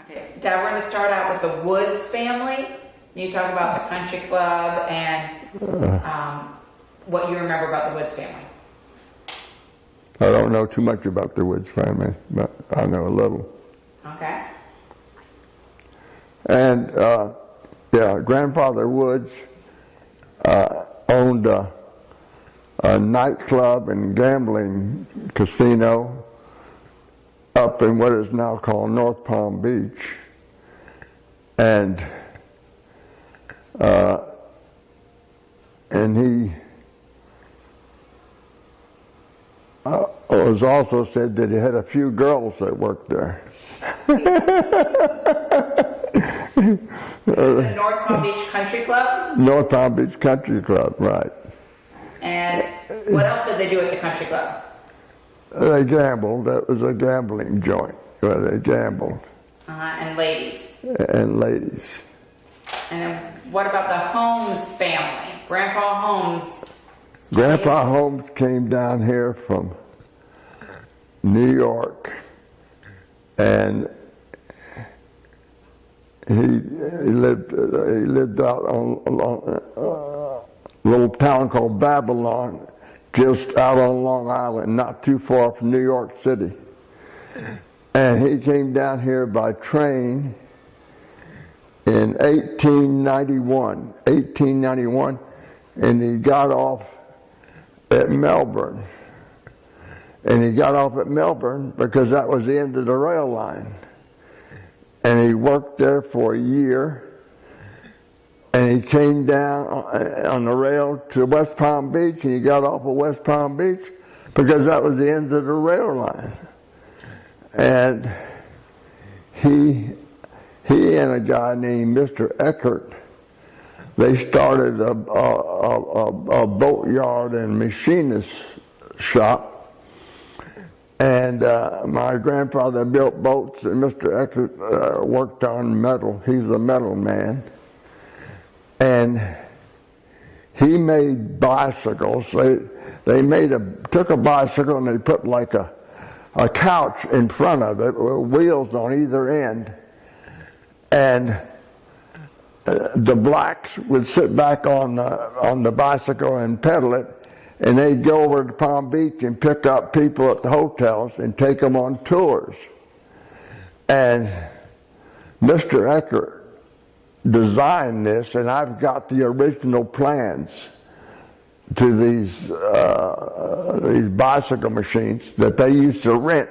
Okay, Dad, we're going to start out with the Woods family. You talk about the country club and what you remember about the Woods family. I don't know too much about the Woods family, but I know a little. Okay. And, Grandfather Woods owned a nightclub and gambling casino up in what is now called North Palm Beach. And he was also said that he had a few girls that worked there. The North Palm Beach Country Club? North Palm Beach Country Club, right. And what else did they do at the country club? They gambled. That was a gambling joint where they gambled. And ladies. And ladies. And then what about the Holmes family? Grandpa Holmes. Grandpa Holmes came down here from New York, and he lived out on a little town called Babylon, just out on Long Island, not too far from New York City. And he came down here by train in 1891, and he got off at Melbourne. And he got off at Melbourne because that was the end of the rail line. And he worked there for a year, and he came down on the rail to West Palm Beach, and he got off at West Palm Beach because that was the end of the rail line. And he and a guy named Mr. Eckert, they started a boatyard and machinist shop. And my grandfather built boats, and Mr. Eckert worked on metal. He's a metal man. And he made bicycles. They took a bicycle and they put like a couch in front of it with wheels on either end. And the blacks would sit back on the bicycle and pedal it, and they'd go over to Palm Beach and pick up people at the hotels and take them on tours. And Mr. Eckert designed this, and I've got the original plans to these bicycle machines that they used to rent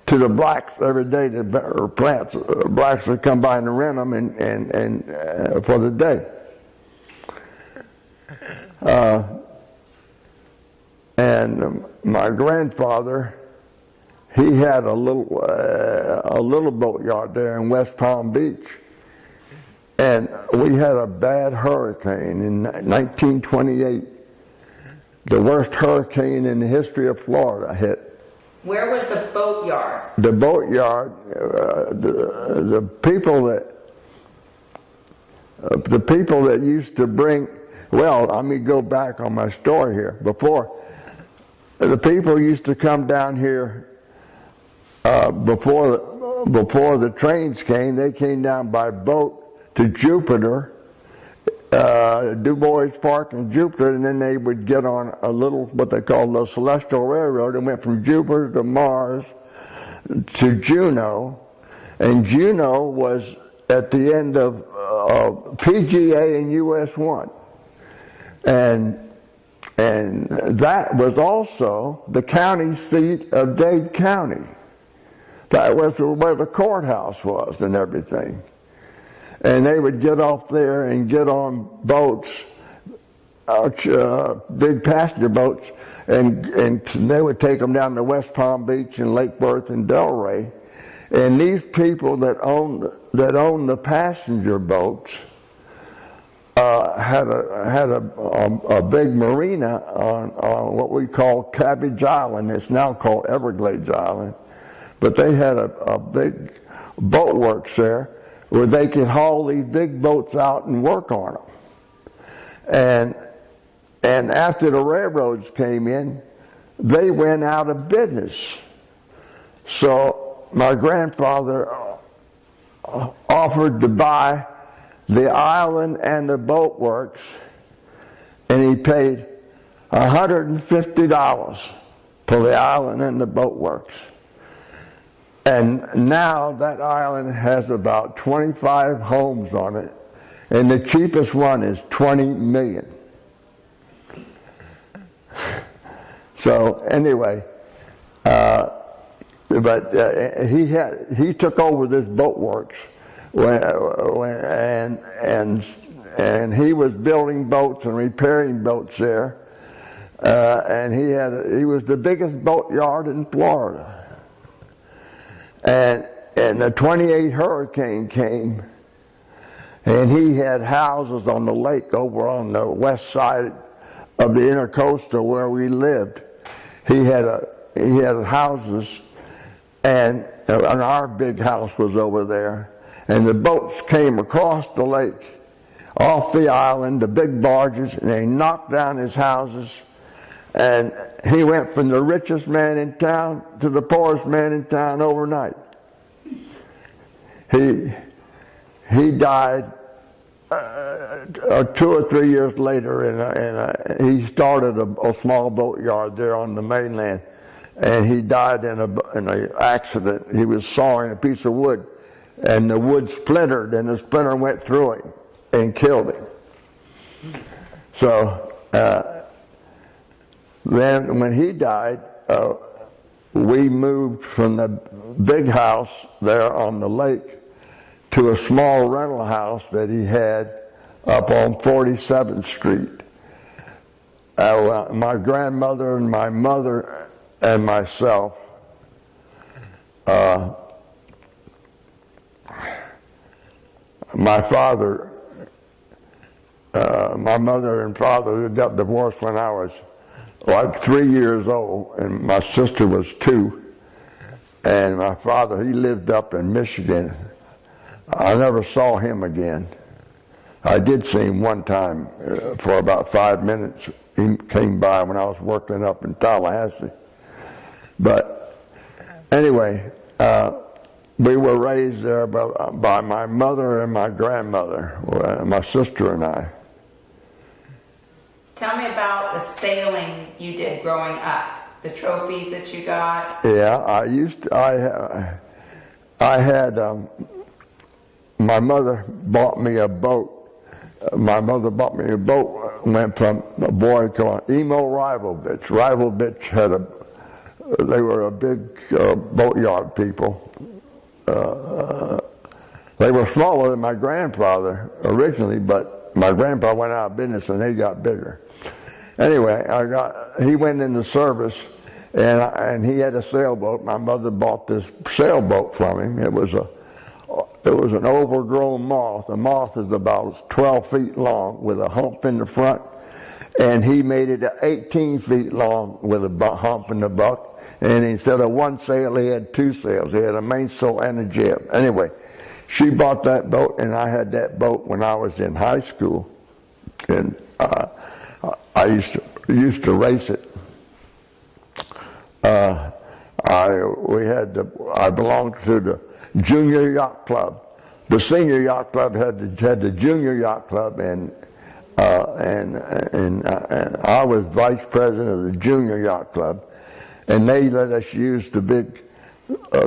to the blacks every day. Blacks would come by and rent them and for the day. And my grandfather, he had a little boatyard there in West Palm Beach. And we had a bad hurricane in 1928. The worst hurricane in the history of Florida hit. Where was the boatyard? The boatyard, the people that used to bring, well, let me go back on my story here. Before, the people used to come down here before the trains came. They came down by boat to Jupiter, Du Bois Park in Jupiter, and then they would get on a little, what they called the Celestial Railroad, and went from Jupiter to Mars to Juneau, and Juneau was at the end of PGA and US 1. And that was also the county seat of Dade County. That was where the courthouse was and everything. And they would get off there and get on boats, big passenger boats, and they would take them down to West Palm Beach and Lake Worth and Delray. And these people that owned the passenger boats had a big marina on what we call Cabbage Island. It's now called Everglades Island, but they had a big boat works there where they could haul these big boats out and work on them. And after the railroads came in, they went out of business. So my grandfather offered to buy the island and the boat works, and he paid $150 for the island and the boat works. And now that island has about 25 homes on it, and the cheapest one is $20 million. So anyway, he took over this boat works and he was building boats and repairing boats there, and he was the biggest boatyard in Florida. And the 28 hurricane came, and he had houses on the lake over on the west side of the intercoastal where we lived. He had houses, and our big house was over there, and the boats came across the lake, off the island, the big barges, and they knocked down his houses, and he went from the richest man in town to the poorest man in town overnight. He died 2 or 3 years later, and he started a small boatyard there on the mainland, and he died in an accident. He was sawing a piece of wood, and the wood splintered, and the splinter went through him and killed him. So then when he died, we moved from the big house there on the lake to a small rental house that he had up on 47th Street. My grandmother and my mother and myself, my mother and father got divorced when I was like 3 years old, and my sister was 2, and my father, he lived up in Michigan. I never saw him again. I did see him one time for about 5 minutes. He came by when I was working up in Tallahassee. But anyway, we were raised there by my mother and my grandmother, my sister and I. Tell me about the sailing you did growing up, the trophies that you got. Yeah, I had, my mother bought me a boat. Went from a boy called Emo Rivalvich. Rivalvich they were a big boatyard people. They were smaller than my grandfather originally, but my grandpa went out of business and they got bigger. Anyway, he went into service, and he had a sailboat. My mother bought this sailboat from him. It was an overgrown moth. The moth is about 12 feet long with a hump in the front, and he made it 18 feet long with a hump in the buck. And instead of one sail, he had 2 sails. He had a mainsail and a jib. Anyway, she bought that boat, and I had that boat when I was in high school, and I used to race it. I belonged to the Junior Yacht Club. The Senior Yacht Club had the Junior Yacht Club, and I was vice president of the Junior Yacht Club, and they let us use the big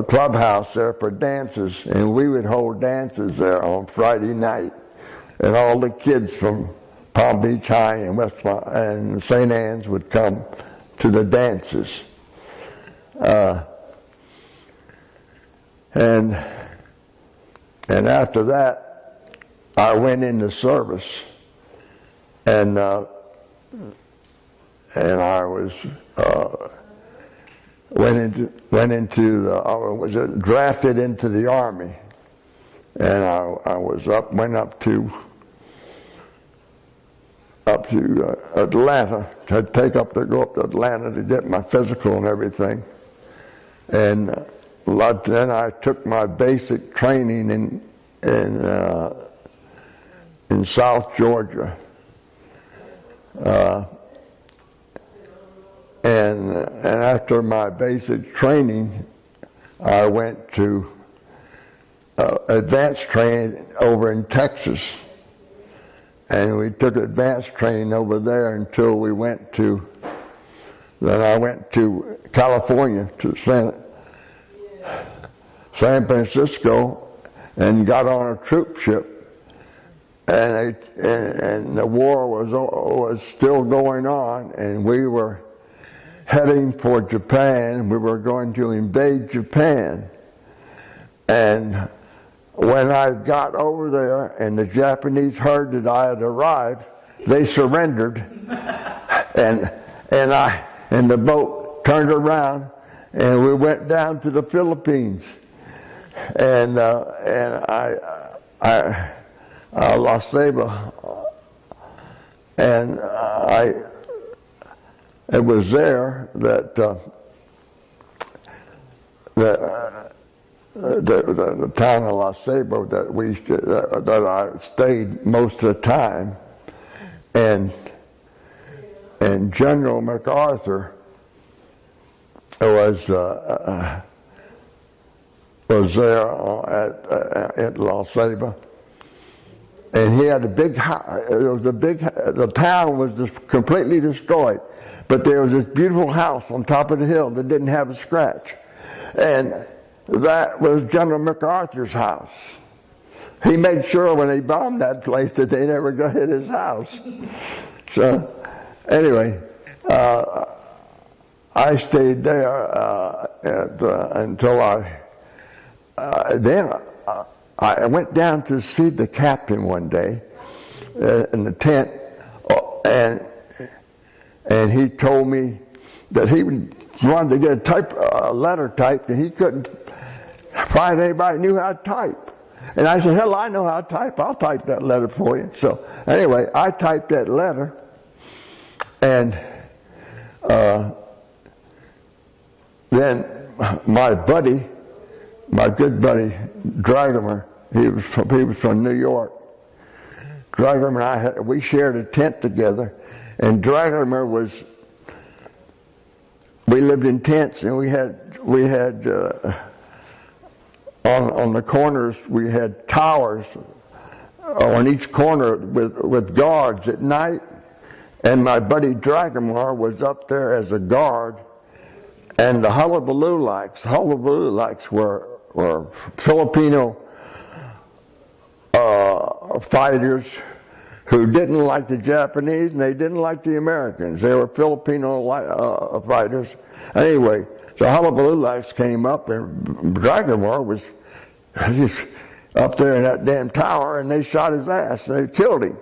clubhouse there for dances, and we would hold dances there on Friday night, and all the kids from Palm Beach High and and St. Anne's would come to the dances. And after that, I went into service, and I was was drafted into the Army, and I went up to Atlanta to go up to Atlanta to get my physical and everything, and then I took my basic training in South Georgia, and after my basic training, I went to advanced train over in Texas. And we took an advanced train over there until we went to, then I went to California, to San Francisco, and got on a troop ship. And the war was still going on, and we were heading for Japan. We were going to invade Japan. And when I got over there and the Japanese heard that I had arrived, they surrendered, and the boat turned around, and we went down to the Philippines, and La Ceiba, and it was there that the town of La Ceiba that I stayed most of the time, and General MacArthur was there at La Ceiba, and he had a big house. The town was just completely destroyed, but there was this beautiful house on top of the hill that didn't have a scratch, and that was General MacArthur's house. He made sure when he bombed that place that they never got hit his house. So, anyway, I stayed there until I went down to see the captain one day in the tent, and he told me that he wanted to get a letter typed, and he couldn't find anybody who knew how to type. And I said, hell, I know how to type. I'll type that letter for you. So anyway, I typed that letter, and then my good buddy, Dragomer, he was from New York. Dragomer and I, we shared a tent together, and Dragomer we lived in tents, and we had on the corners, we had towers on each corner with guards at night, and my buddy Dragomar was up there as a guard, and the hullabaloo likes were Filipino fighters who didn't like the Japanese, and they didn't like the Americans. They were Filipino fighters. Anyway, the hullabaloo lights came up, and Dragomar was just up there in that damn tower, and they shot his ass. They killed him.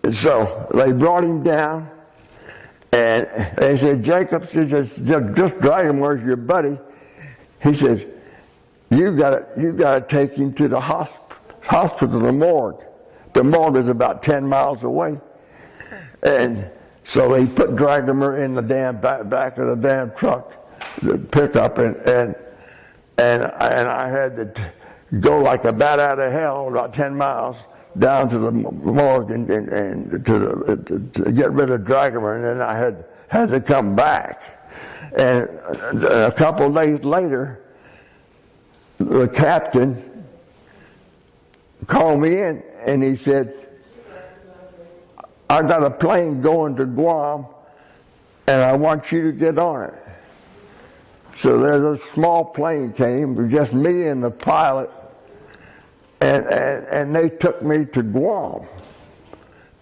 And so they brought him down, and they said, Jacob, just Dragomar's your buddy. He says, you got to take him to the hospital, the morgue. The morgue is about 10 miles away. And so they put Dragomar in the damn back of the damn truck, the pickup, and I had to go like a bat out of hell, about 10 miles, down to the morgue and to get rid of Dragomar, and then I had to come back. And a couple of days later, the captain called me in, and he said, I got a plane going to Guam, and I want you to get on it. So there's a small plane came, just me and the pilot, and they took me to Guam.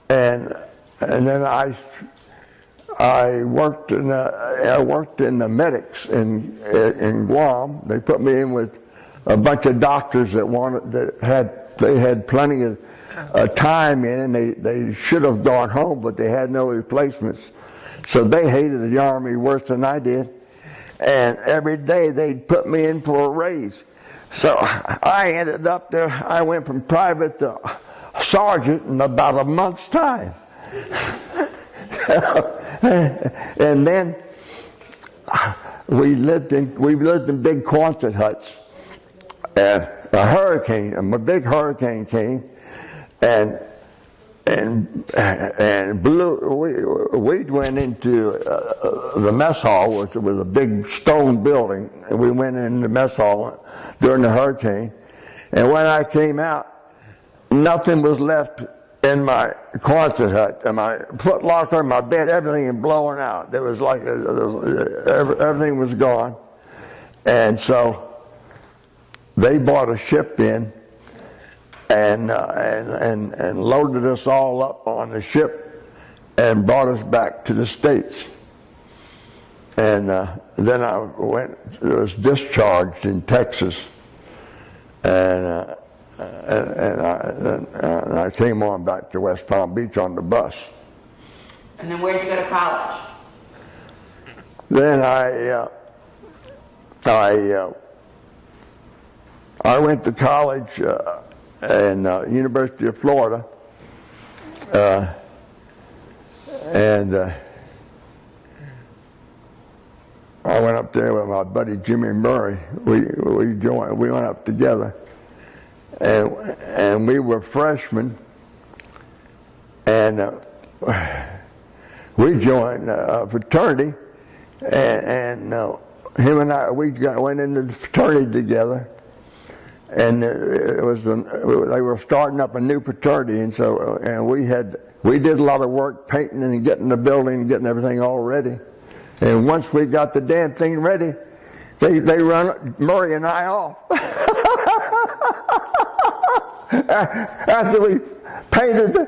And then I worked in the medics in Guam. They put me in with a bunch of doctors they had plenty of time in, and they should have gone home, but they had no replacements. So they hated the Army worse than I did. And every day they'd put me in for a raise. So I ended up there, I went from private to sergeant in about a month's time. And then we lived in big Quonset huts. And a big hurricane came, and we went into the mess hall, which was a big stone building, and we went in the mess hall during the hurricane, And when I came out, nothing was left in my Quonset hut, and my foot locker, my bed, everything had blown out. There was like everything was gone, and so they bought a ship in and loaded us all up on the ship and brought us back to the States. And then I was discharged in Texas, and I came on back to West Palm Beach on the bus. And then where did you go to college? Then I went to college in University of Florida, and I went up there with my buddy Jimmy Murray. We went up together. And we were freshmen, and we joined a fraternity, and him and I went into the fraternity together, and they were starting up a new fraternity, and we did a lot of work painting and getting the building and getting everything all ready, and once we got the damn thing ready, they run Murray and I off. After we painted the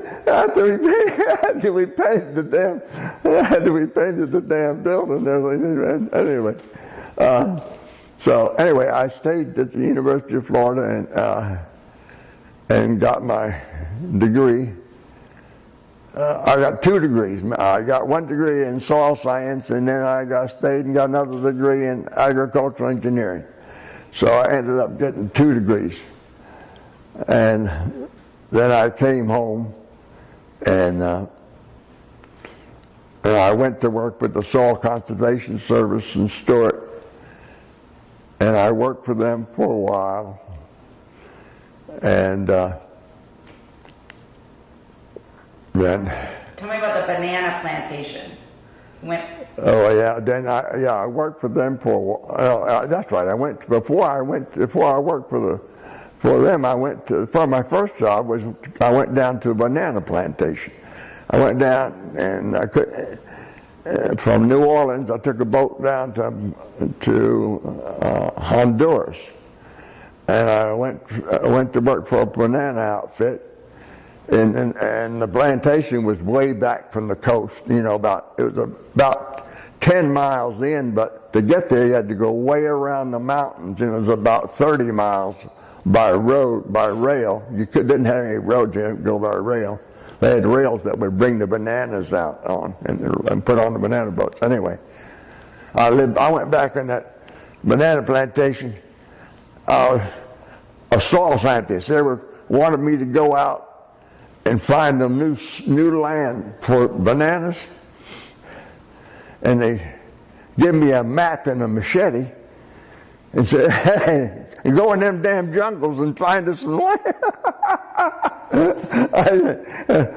damn building, anyway. So anyway, I stayed at the University of Florida and got my degree. I got 2 degrees. I got 1 degree in soil science, and then I stayed and got another degree in agricultural engineering. So I ended up getting 2 degrees. And then I came home, and I went to work with the Soil Conservation Service in Stewart, and I worked for them for a while, and then. Tell me about the banana plantation. Oh yeah, then I worked for them for a while. That's right. Before I worked for them, for my first job I went down to a banana plantation. I went down and from New Orleans, I took a boat down to Honduras, and I went to work for a banana outfit, and the plantation was way back from the coast. It was about 10 miles in, but to get there you had to go way around the mountains, and it was about 30 miles. By rail. You didn't have any roads, you had to go by rail. They had rails that would bring the bananas out on and put on the banana boats. Anyway, I went back in that banana plantation. I was a soil scientist. They wanted me to go out and find a new land for bananas, and they give me a map and a machete and said, "Hey, go in them damn jungles and find us some land."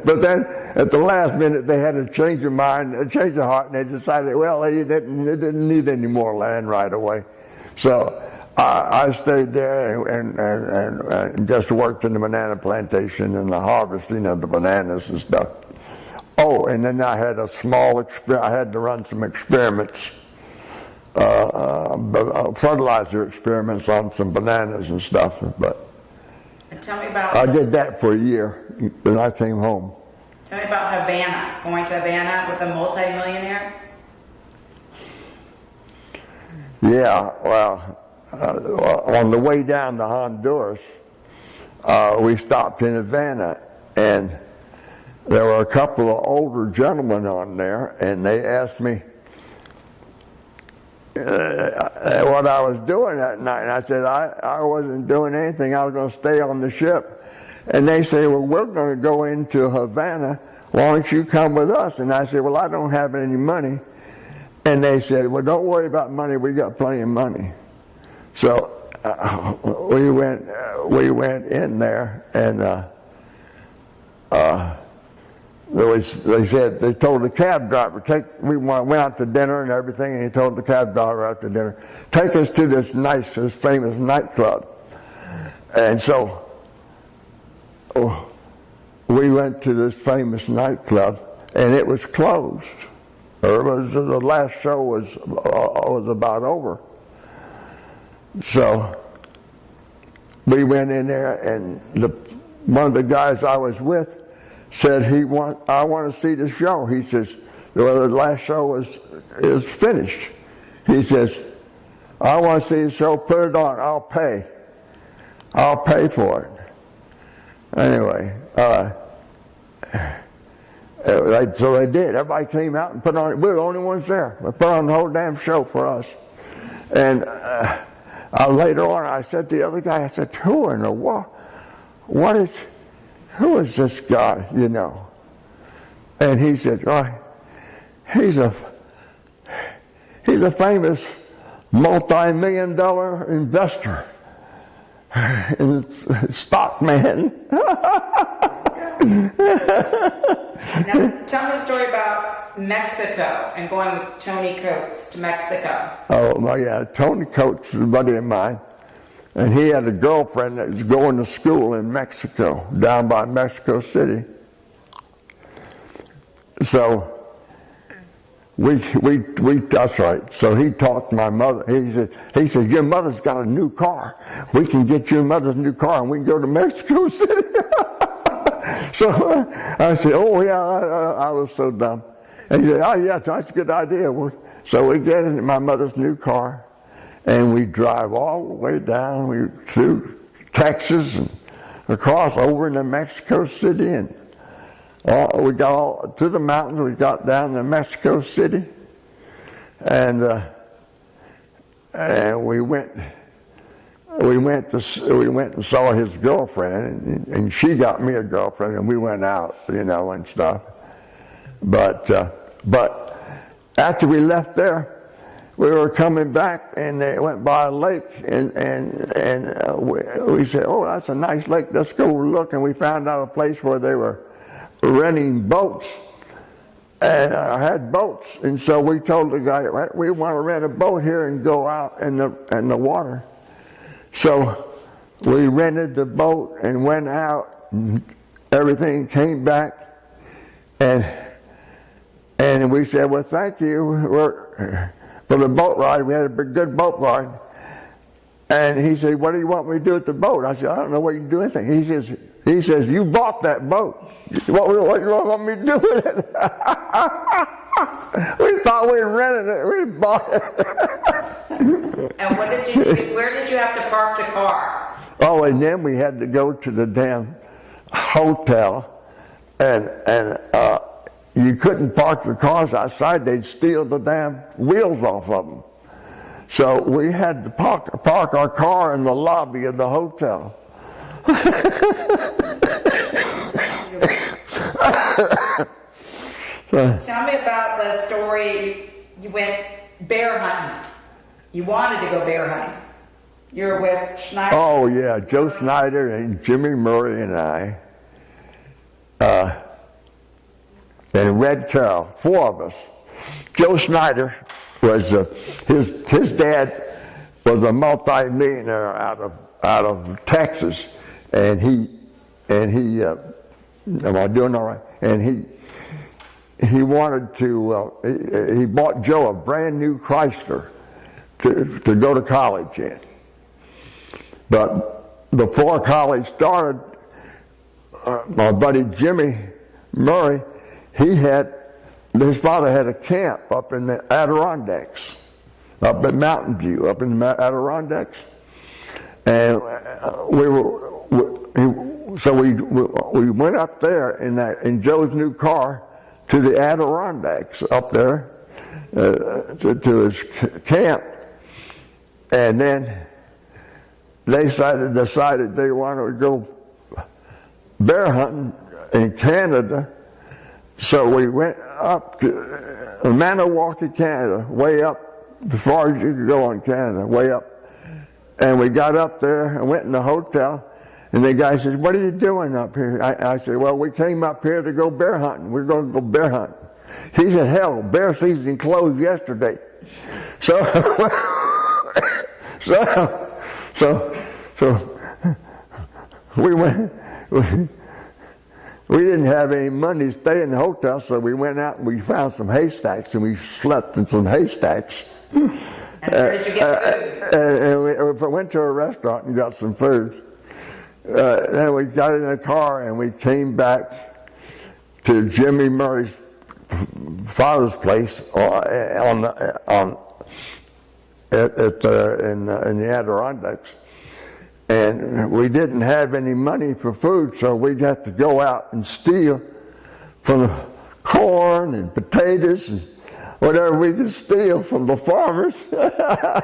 But then at the last minute they had to change their mind, change their heart, and they decided, well, they didn't need any more land right away. So I stayed there and just worked in the banana plantation and the harvesting of the bananas and stuff. Oh, and then I had I had to run some experiments. Fertilizer experiments on some bananas and stuff, but and tell me about. I did that for a year, then I came home. Tell me about Havana. Going to Havana with a multi-millionaire. Yeah, well, on the way down to Honduras, we stopped in Havana, and there were a couple of older gentlemen on there, and they asked me what I was doing that night, and I said I wasn't doing anything. I was going to stay on the ship. And they say, well, we're going to go into Havana. Why don't you come with us? And I said, well, I don't have any money. And they said, well, don't worry about money. We got plenty of money. So we went in there, and they told the cab driver, we went out to dinner and everything, and he told the cab driver after dinner, take us to this famous nightclub. And so we went to this famous nightclub, and it was closed. The last show was about over. So we went in there, and one of the guys I was with said, I want to see the show. He says, well, the last show is finished. He says, I want to see the show, put it on, I'll pay for it. Anyway, so they did. Everybody came out and put on, we were the only ones there. They put on the whole damn show for us. And later on, I said to the other guy, I said, who in the world? Who is this guy, you know? And he said, oh, he's a famous multi-million-dollar investor and stock man. Now, tell me the story about Mexico and going with Tony Coates to Mexico. Oh, well, yeah, Tony Coates is a buddy of mine. And he had a girlfriend that was going to school in Mexico, down by Mexico City. So that's right. So he talked to my mother. He said, your mother's got a new car. We can get your mother's new car and we can go to Mexico City. So I said, oh yeah, I was so dumb. And he said, oh yeah, that's a good idea. So we get in my mother's new car. And we drive all the way down through Texas and across over into Mexico City. And we got all to the mountains. We got down to Mexico City. And we went and saw his girlfriend. And she got me a girlfriend. And we went out, you know, and stuff. But after we left there, we were coming back, and they went by a lake, and we said, oh, that's a nice lake, let's go look. And we found out a place where they were renting boats, and I had boats. And so we told the guy, we want to rent a boat here and go out in the water. So we rented the boat and went out, and everything came back, and we said, well, thank you for the boat ride. We had a good boat ride. And he said, what do you want me to do with the boat? I said, I don't know what you can do anything. He says, you bought that boat. What do you want me to do with it? We thought we rented it. We bought it. And what did you do? Where did you have to park the car? Oh, and then we had to go to the damn hotel, and you couldn't park the cars outside. They'd steal the damn wheels off of them. So we had to park our car in the lobby of the hotel. Tell me about the story. You went bear hunting. You wanted to go bear hunting. You were with Schneider. Oh yeah, Joe Schneider and Jimmy Murray and I. And Red Carroll, 4 of us. Joe Schneider was his dad was a multi-millionaire out of Texas, and he am I doing all right? And he wanted to he bought Joe a brand new Chrysler to go to college in. But before college started, my buddy Jimmy Murray, his father had a camp up in the Adirondacks, up at Mountain View, up in the Adirondacks, and we went up there in Joe's new car to the Adirondacks up there to his camp, and then they decided they wanted to go bear hunting in Canada. So we went up to Maniwaki, Canada, way up, as far as you could go in Canada, way up. And we got up there and went in the hotel, and the guy says, what are you doing up here? I said, well, we came up here to go bear hunting. We're going to go bear hunting. He said, hell, bear season closed yesterday. So we went. We didn't have any money to stay in the hotel, so we went out and we found some haystacks, and we slept in some haystacks. And where did you get food? And we went to a restaurant and got some food. Then we got in a car and we came back to Jimmy Murray's father's place in the Adirondacks. And we didn't have any money for food, so we'd have to go out and steal from the corn and potatoes and whatever we could steal from the farmers. How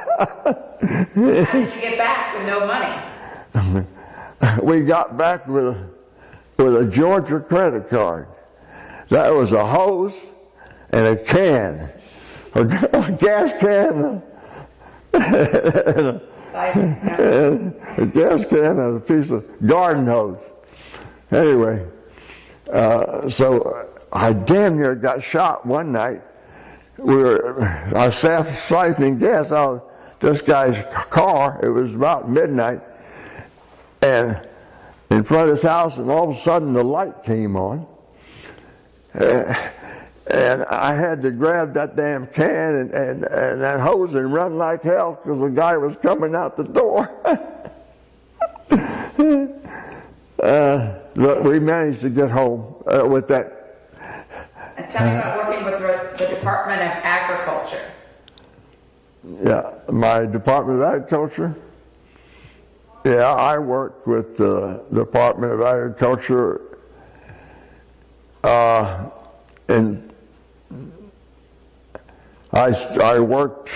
did you get back with no money? We got back with a Georgia credit card. That was a hose and a can, a gas can. A gas can and a piece of garden hose. Anyway, so I damn near got shot one night. I was siphoning gas out of this guy's car. It was about midnight, and in front of his house, and all of a sudden the light came on. And I had to grab that damn can and that hose and run like hell because the guy was coming out the door. But we managed to get home with that. And tell me about working with the Department of Agriculture. Yeah, my Department of Agriculture. Yeah, I worked with the Department of Agriculture and I worked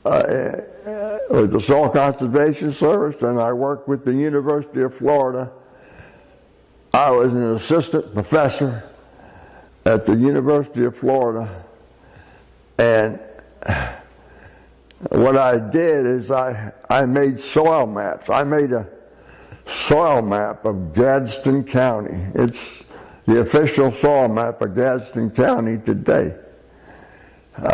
with the Soil Conservation Service, and I worked with the University of Florida. I was an assistant professor at the University of Florida, and what I did is I made soil maps. I made a soil map of Gadsden County. It's the official soil map of Gadsden County today. They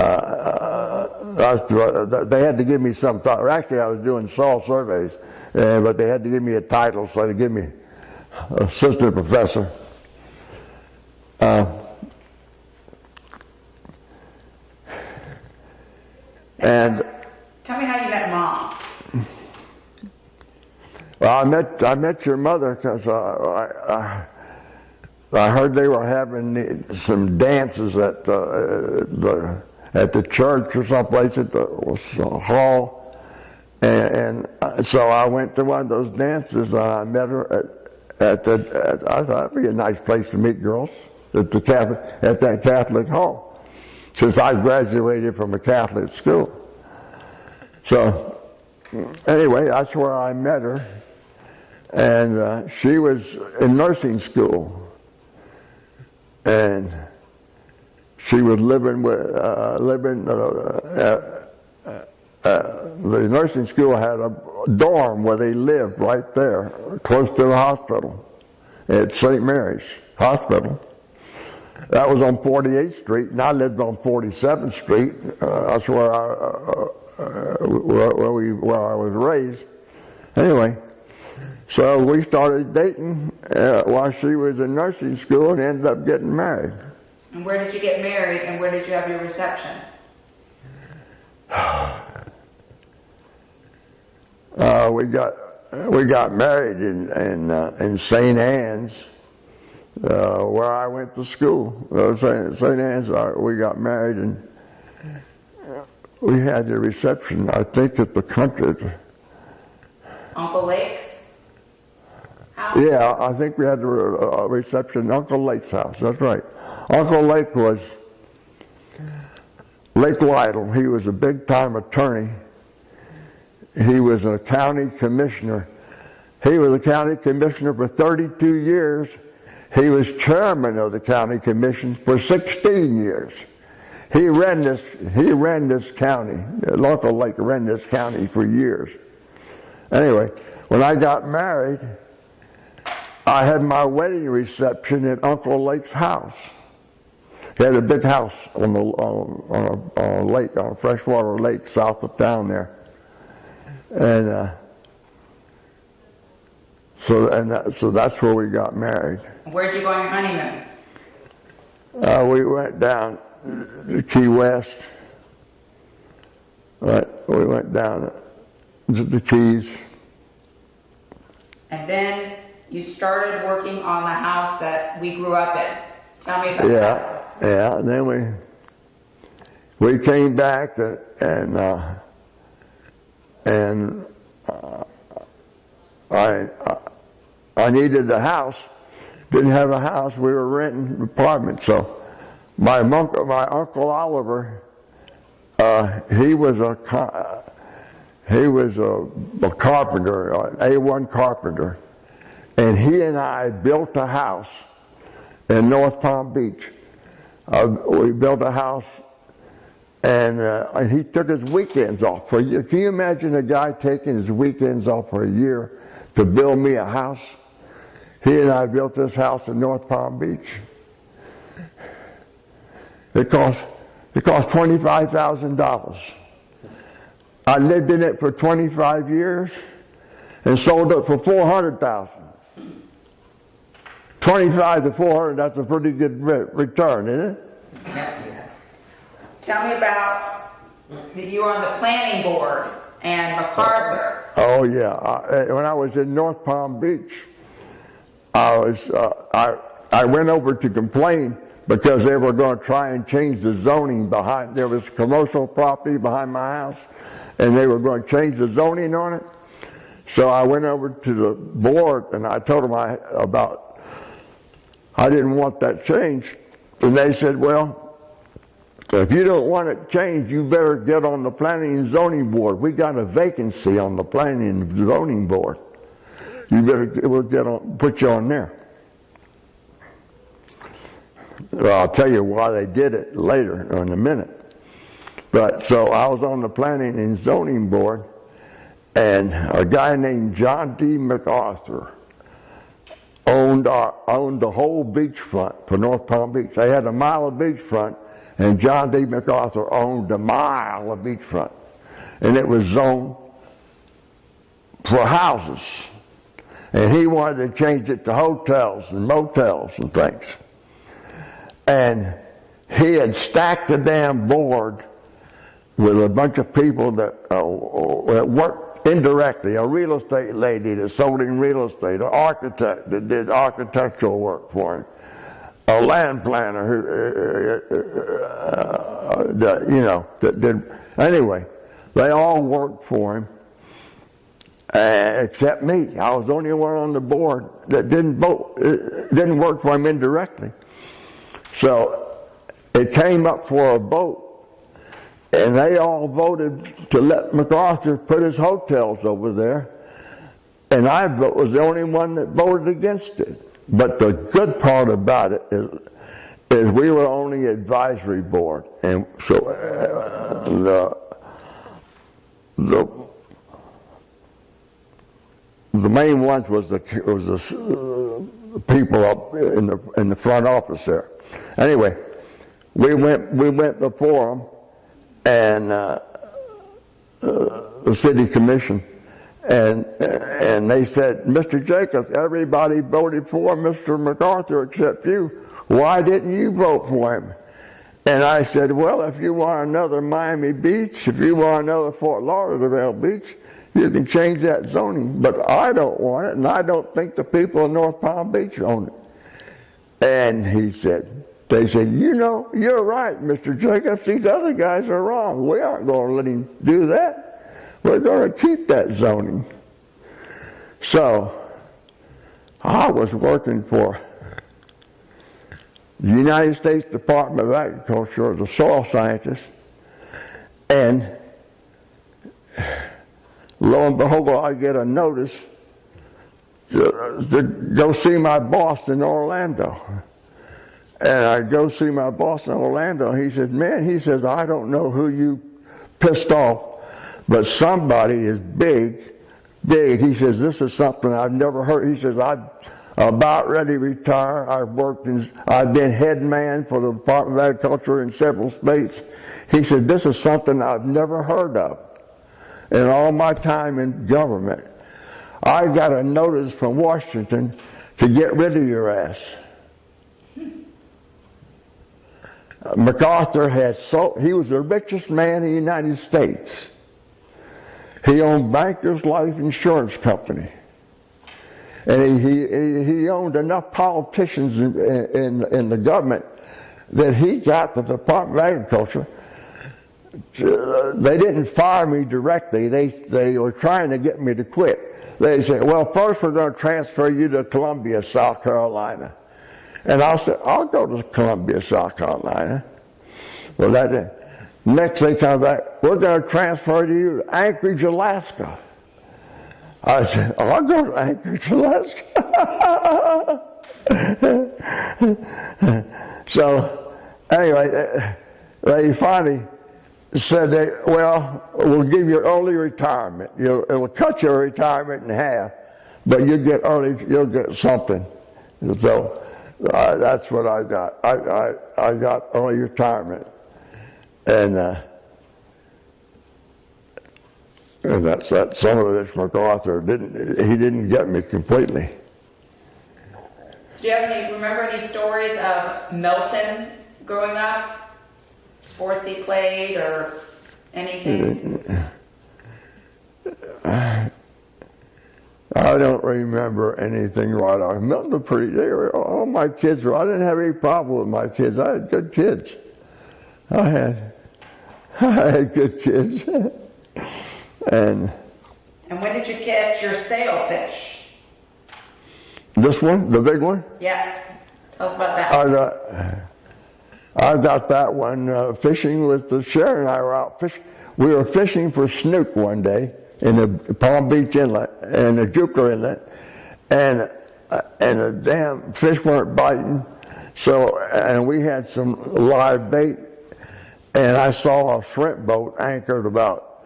had to give me some title. Actually, I was doing soil surveys, but they had to give me a title, so they gave me assistant professor. And tell me how you met Mom. Well, I met your mother because I heard they were having some dances at the church or someplace at the hall, and so I went to one of those dances and I met her at I thought it'd be a nice place to meet girls at that Catholic hall, since I graduated from a Catholic school. So anyway, that's where I met her, and she was in nursing school. And she was living the nursing school had a dorm where they lived right there, close to the hospital, at St. Mary's Hospital. That was on 48th Street, and I lived on 47th Street. That's where I was raised. Anyway, so we started dating while she was in nursing school and ended up getting married. And where did you get married, and where did you have your reception? We got married in St. Anne's, where I went to school. St. Anne's, we got married, and we had the reception, I think, at the country. Uncle Lake's house? Yeah, I think we had the reception at Uncle Lake's house. That's right. Uncle Lake was Lake Lytle. He was a big-time attorney. He was a county commissioner. He was a county commissioner for 32 years. He was chairman of the county commission for 16 years. He ran this county. Uncle Lake ran this county for years. Anyway, when I got married, I had my wedding reception at Uncle Lake's house. He had a big house on a lake, on a freshwater lake south of town there. And So that's where we got married. Where'd you go on your honeymoon? We went down to Key West. Right, we went down to the Keys. And then you started working on the house that we grew up in. Tell me about that. Yeah. And then we came back and I needed a house. Didn't have a house. We were renting an apartment. So my uncle Oliver, he was a carpenter, an A1 carpenter, and he and I built a house in North Palm Beach. We built a house, and he took his weekends off for a year. Can you imagine a guy taking his weekends off for a year to build me a house? He and I built this house in North Palm Beach. It cost $25,000. I lived in it for 25 years and sold it for $400,000. 25 to 400, that's a pretty good return, isn't it? Yeah. Tell me about that you were on the planning board and MacArthur. Oh yeah, when I was in North Palm Beach, I went over to complain because they were going to try and change the zoning behind. There was commercial property behind my house, and they were going to change the zoning on it. So I went over to the board and I told them I didn't want that changed, and they said, well, if you don't want it changed, you better get on the planning and zoning board. We got a vacancy on the planning and zoning board. We'll put you on there. Well, I'll tell you why they did it later in a minute. But so I was on the planning and zoning board, and a guy named John D. MacArthur owned the whole beachfront for North Palm Beach. They had a mile of beachfront, and John D. MacArthur owned a mile of beachfront, and it was zoned for houses. And he wanted to change it to hotels and motels and things. And he had stacked the damn board with a bunch of people that worked indirectly. A real estate lady that sold him real estate, an architect that did architectural work for him, a land planner that did. Anyway, they all worked for him. Except me. I was the only one on the board that didn't work for him indirectly. So it came up for a vote, and they all voted to let MacArthur put his hotels over there, and I was the only one that voted against it. But the good part about it is we were only advisory board, and so the main ones was the people up in the front office there. Anyway, we went before them and the city commission, and they said, Mr. Jacobs, everybody voted for Mr. MacArthur except you. Why didn't you vote for him? And I said, well, if you want another Miami Beach, if you want another Fort Lauderdale Beach, you can change that zoning, but I don't want it, and I don't think the people in North Palm Beach own it. And they said, you know, you're right, Mr. Jacobs, these other guys are wrong. We aren't going to let him do that. We're going to keep that zoning. So I was working for the United States Department of Agriculture as a soil scientist, and lo and behold, I get a notice to go see my boss in Orlando. And I go see my boss in Orlando. He says, man, I don't know who you pissed off, but somebody is big. He says, this is something I've never heard. He says, I'm about ready to retire. I've been head man for the Department of Agriculture in several states. He said, this is something I've never heard of in all my time in government. I got a notice from Washington to get rid of your ass. MacArthur he was the richest man in the United States. He owned Bankers Life Insurance Company. And he owned enough politicians in the government that he got the Department of Agriculture. They didn't fire me directly. They were trying to get me to quit. They said, well, first we're going to transfer you to Columbia, South Carolina. And I said, I'll go to Columbia, South Carolina. Well, next they come back, we're going to transfer you to Anchorage, Alaska. I said, I'll go to Anchorage, Alaska. So, anyway, they finally said, well, we'll give you early retirement. It'll cut your retirement in half, but you'll get something. So, that's what I got. I got early retirement, and that's that. Some of this MacArthur didn't get me completely. So do you remember any stories of Milton growing up? Sports he played or anything? I don't remember anything right off. Milton was pretty. All my kids were. I didn't have any problem with my kids. I had good kids. I had good kids. And when did you catch your sailfish? This one, the big one? Yeah. Tell us about that. I got that one fishing with the Sharon and I were out fishing. We were fishing for snook one day in the Palm Beach Inlet and the Jupiter Inlet, and the damn fish weren't biting. So, and we had some live bait, and I saw a shrimp boat anchored about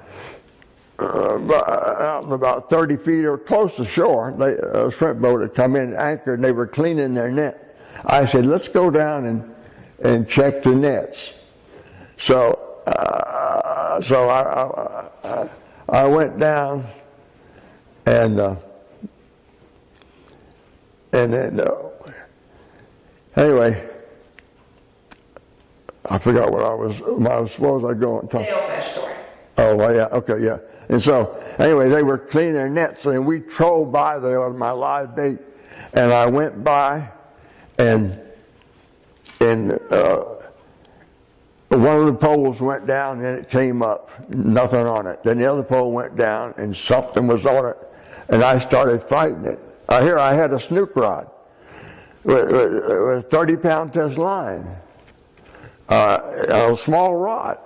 30 feet or close to shore. A shrimp boat had come in anchored, and they were cleaning their net. I said, let's go down and check the nets. So I went down, and then anyway, I forgot what I suppose I go and talk. Sailfish story. Oh, well, yeah, okay, yeah. And so, anyway, they were cleaning their nets, and we trolled by there on my live bait, and I went by, and one of the poles went down and it came up, nothing on it. Then the other pole went down and something was on it, and I started fighting it. Here I had a snook rod with 30-pound test line, a small rod,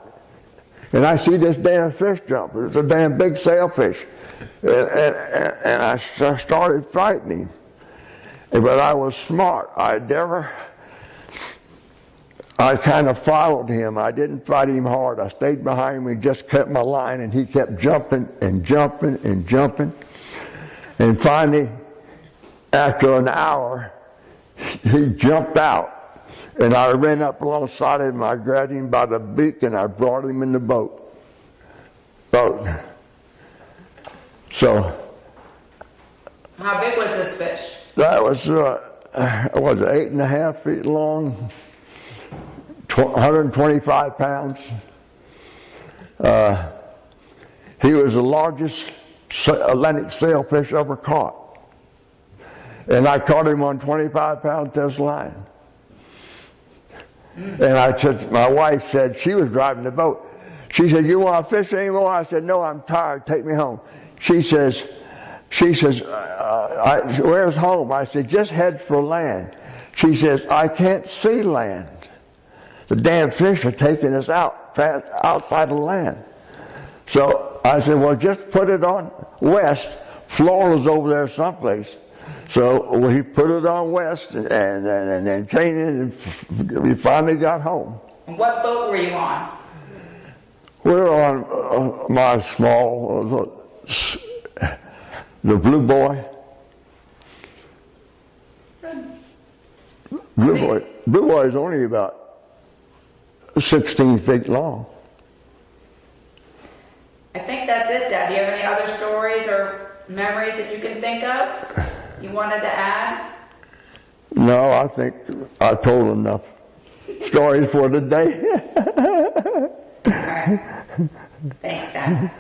and I see this damn fish jump. It was a damn big sailfish, and I started fighting him. But I was smart. I kind of followed him. I didn't fight him hard. I stayed behind him and just kept my line, and he kept jumping and jumping and jumping. And finally, after an hour, he jumped out, and I ran up alongside him. I grabbed him by the beak, and I brought him in the boat. So. How big was this fish? That was 8.5 feet long. 125 pounds. He was the largest Atlantic sailfish ever caught. And I caught him on 25-pound test line. And I said, my wife said, she was driving the boat. She said, you want to fish anymore? I said, no, I'm tired. Take me home. She says, where's home? I said, just head for land. She says, I can't see land. The damn fish are taking us outside of land. So I said, well, just put it on west. Florida's over there someplace. So he put it on west and then came in and we finally got home. And what boat were you on? We were on my small, the Blue Boy. Blue Boy is only about 16 feet long. I think that's it, Dad. Do you have any other stories or memories that you can think of you wanted to add? No, I think I told enough stories for today. All right. Thanks, Dad.